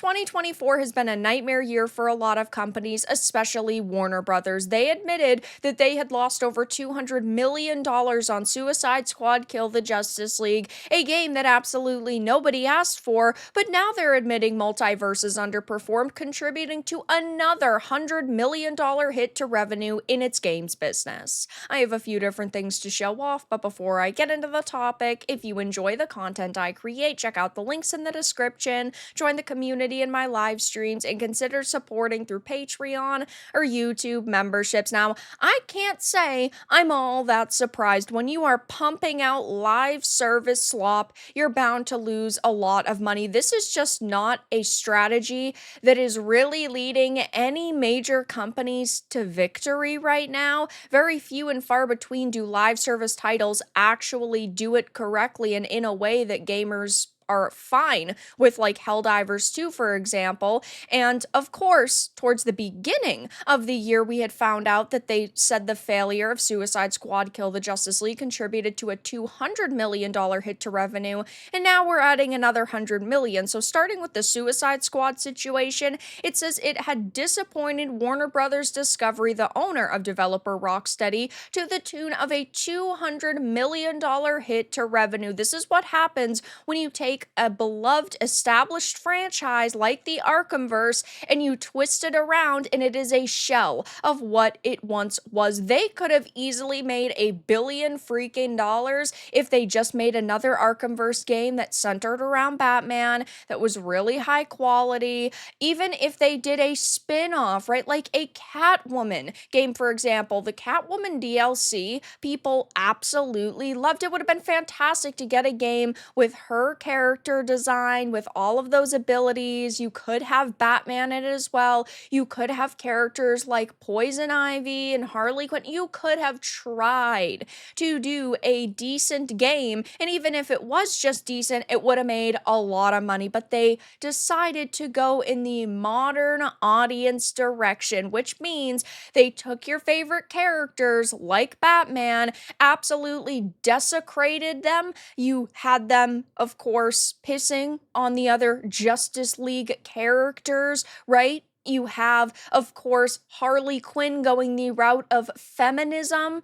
2024 has been a nightmare year for a lot of companies, especially Warner Brothers. They admitted that they had lost over $200 million on Suicide Squad Kill the Justice League, a game that absolutely nobody asked for, but now they're admitting Multiverses underperformed, contributing to another $100 million hit to revenue in its games business. I have a few different things to show off, but before I get into the topic, if you enjoy the content I create, check out the links in the description, join the community in my live streams, and consider supporting through Patreon or YouTube memberships. Now, I can't say I'm all that surprised. When you are pumping out live service slop, you're bound to lose a lot of money. This is just not a strategy that is really leading any major companies to victory right now. Very few and far between do live service titles actually do it correctly and in a way that gamers are fine with, like Helldivers 2, for example. And of course, towards the beginning of the year, we had found out that they said the failure of Suicide Squad Kill the Justice League contributed to a $200 million hit to revenue, and now we're adding another $100 million. So starting with the Suicide Squad situation, it says it had disappointed Warner Brothers Discovery, the owner of developer Rocksteady, to the tune of a $200 million hit to revenue. This is what happens when you take a beloved established franchise like the Arkhamverse and you twist it around and it is a shell of what it once was. They could have easily made $1 billion freaking dollars if they just made another Arkhamverse game that centered around Batman, that was really high quality. Even if they did a spin-off, right? Like a Catwoman game, for example. The Catwoman DLC, people absolutely loved it. Would have been fantastic to get a game with her character design, with all of those abilities. You could have Batman in it as well. You could have characters like Poison Ivy and Harley Quinn. You could have tried to do a decent game, and even if it was just decent, it would have made a lot of money. But they decided to go in the modern audience direction, which means they took your favorite characters like Batman, absolutely desecrated them. You had them, of course, pissing on the other Justice League characters, right? You have, of course, Harley Quinn going the route of feminism,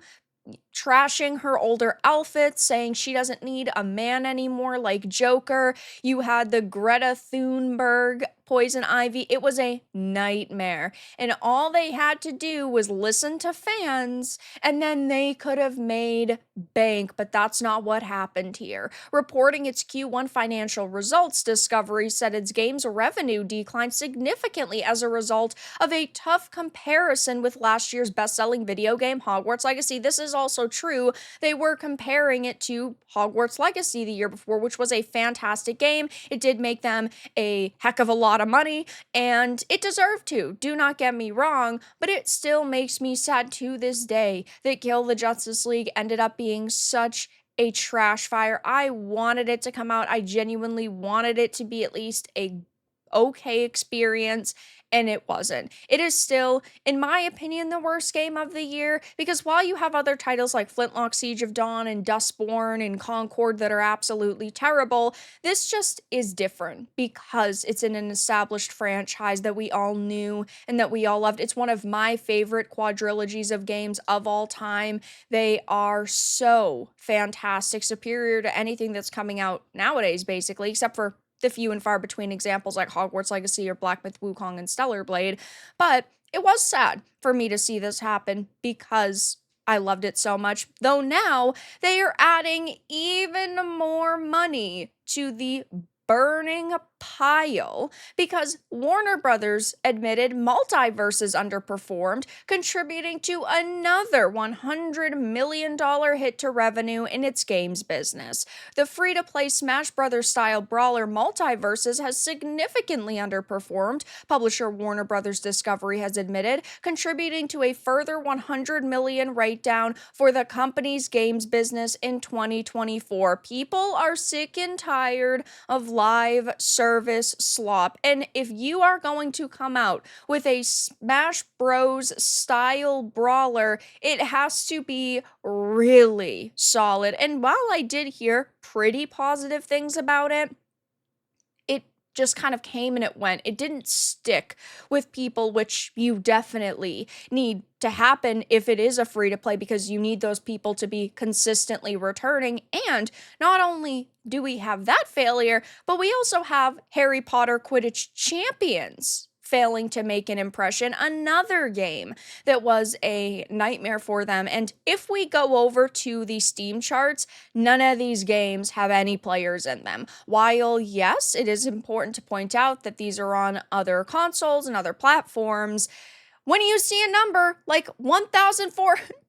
trashing her older outfits, saying she doesn't need a man anymore like Joker. You had the Greta Thunberg Poison Ivy. It was a nightmare. And all they had to do was listen to fans, and then they could have made bank, but that's not what happened here. Reporting its Q1 financial results, Discovery said its game's revenue declined significantly as a result of a tough comparison with last year's best-selling video game, Hogwarts Legacy. This is also true. They were comparing it to Hogwarts Legacy the year before, which was a fantastic game. It did make them a heck of a lot of money, and it deserved to. Do not get me wrong, but it still makes me sad to this day that Kill the Justice League ended up being such a trash fire. I wanted it to come out. I genuinely wanted it to be at least a okay experience, and it wasn't. It is still, in my opinion, the worst game of the year, because while you have other titles like Flintlock Siege of Dawn and Dustborn and Concord that are absolutely terrible, this just is different because it's in an established franchise that we all knew and that we all loved. It's one of my favorite quadrilogies of games of all time. They are so fantastic, superior to anything that's coming out nowadays, basically, except for the few and far between examples like Hogwarts Legacy or Black Myth Wukong and Stellar Blade. But it was sad for me to see this happen because I loved it so much. Though now they are adding even more money to the burning pile because Warner Brothers admitted Multiverses underperformed, contributing to another $100 million hit to revenue in its games business. The free-to-play Smash Brothers style brawler Multiverses has significantly underperformed, publisher Warner Brothers Discovery has admitted, contributing to a further $100 million write-down for the company's games business in 2024. People are sick and tired of live service slop. And if you are going to come out with a Smash Bros style brawler, it has to be really solid. And while I did hear pretty positive things about it, it just kind of came and it went. It didn't stick with people, which you definitely need to happen if it is a free to play, because you need those people to be consistently returning. And not only do we have that failure, but we also have Harry Potter Quidditch Champions failing to make an impression, another game that was a nightmare for them. And if we go over to the Steam charts, none of these games have any players in them. While, yes, it is important to point out that these are on other consoles and other platforms, when you see a number like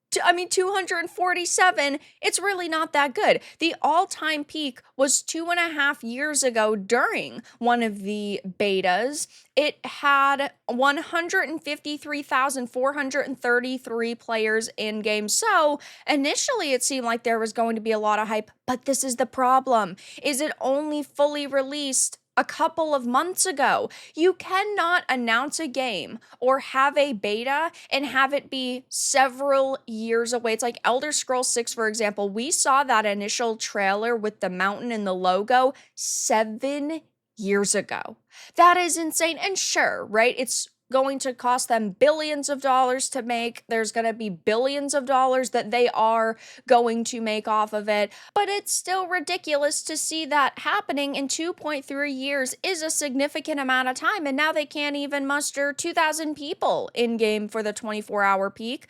247, it's really not that good. The all-time peak was 2.5 years ago during one of the betas. It had 153,433 players in game. So initially it seemed like there was going to be a lot of hype, but this is the problem, is it only fully released a couple of months ago. You cannot announce a game or have a beta and have it be several years away. It's like Elder Scrolls 6, for example. We saw that initial trailer with the mountain and the logo 7 years ago. That is insane. And sure, right? It's going to cost them billions of dollars to make. There's going to be billions of dollars that they are going to make off of it. But it's still ridiculous to see that happening in 2.3 years is a significant amount of time. And now they can't even muster 2,000 people in game for the 24-hour peak.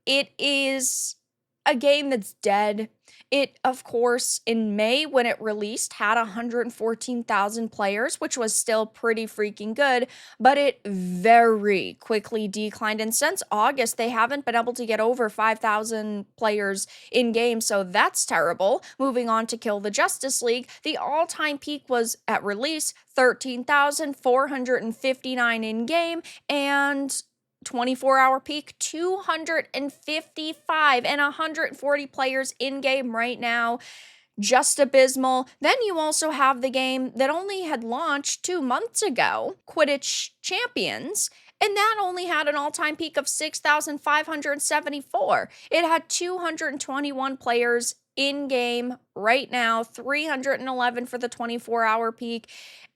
It is a game that's dead. It, of course, in May when it released, had 114,000 players, which was still pretty freaking good, but it very quickly declined. And since August, they haven't been able to get over 5,000 players in game, so that's terrible. Moving on to Kill the Justice League, the all-time peak was at release 13,459 in game, and 24-hour peak 255 and 140 players in game right now. Just abysmal. Then you also have the game that only had launched 2 months ago, Quidditch Champions, and that only had an all-time peak of 6,574. It had 221 players in game right now, 311 for the 24-hour peak.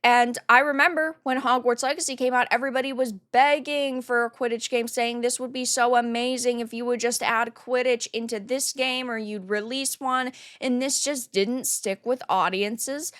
And I remember when Hogwarts Legacy came out, everybody was begging for a Quidditch game, saying this would be so amazing if you would just add Quidditch into this game or you'd release one. And this just didn't stick with audiences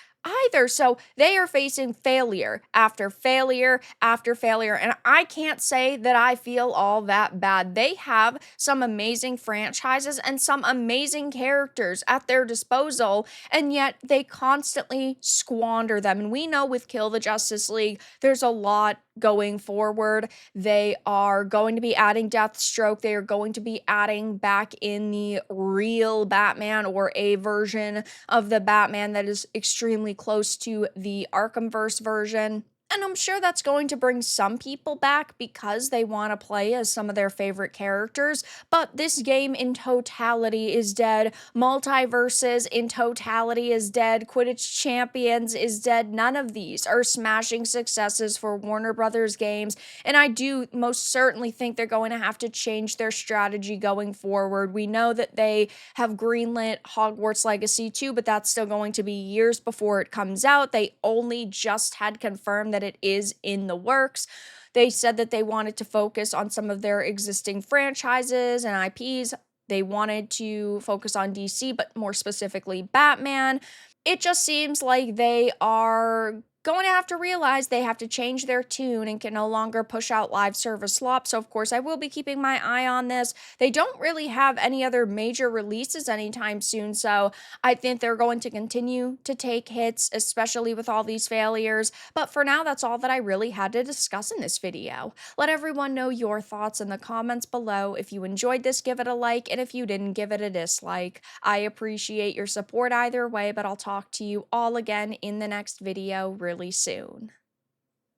either. So they are facing failure after failure after failure. And I can't say that I feel all that bad. They have some amazing franchises and some amazing characters at their disposal, and yet they constantly squander them. And we know with Kill the Justice League, there's a lot going forward. They are going to be adding Deathstroke. They are going to be adding back in the real Batman, or a version of the Batman that is extremely close to the Arkhamverse version. And I'm sure that's going to bring some people back because they want to play as some of their favorite characters, but this game in totality is dead. MultiVersus in totality is dead. Quidditch Champions is dead. None of these are smashing successes for Warner Brothers games, and I do most certainly think they're going to have to change their strategy going forward. We know that they have greenlit Hogwarts Legacy 2, but that's still going to be years before it comes out. They only just had confirmed that it is in the works. They said that they wanted to focus on some of their existing franchises and IPs. They wanted to focus on DC, but more specifically Batman. It just seems like they are going to have to realize they have to change their tune and can no longer push out live service slop. So of course I will be keeping my eye on this. They don't really have any other major releases anytime soon, so I think they're going to continue to take hits, especially with all these failures. But for now, that's all that I really had to discuss in this video. Let everyone know your thoughts in the comments below. If you enjoyed this, give it a like, and if you didn't, give it a dislike. I appreciate your support either way, but I'll talk to you all again in the next video really soon.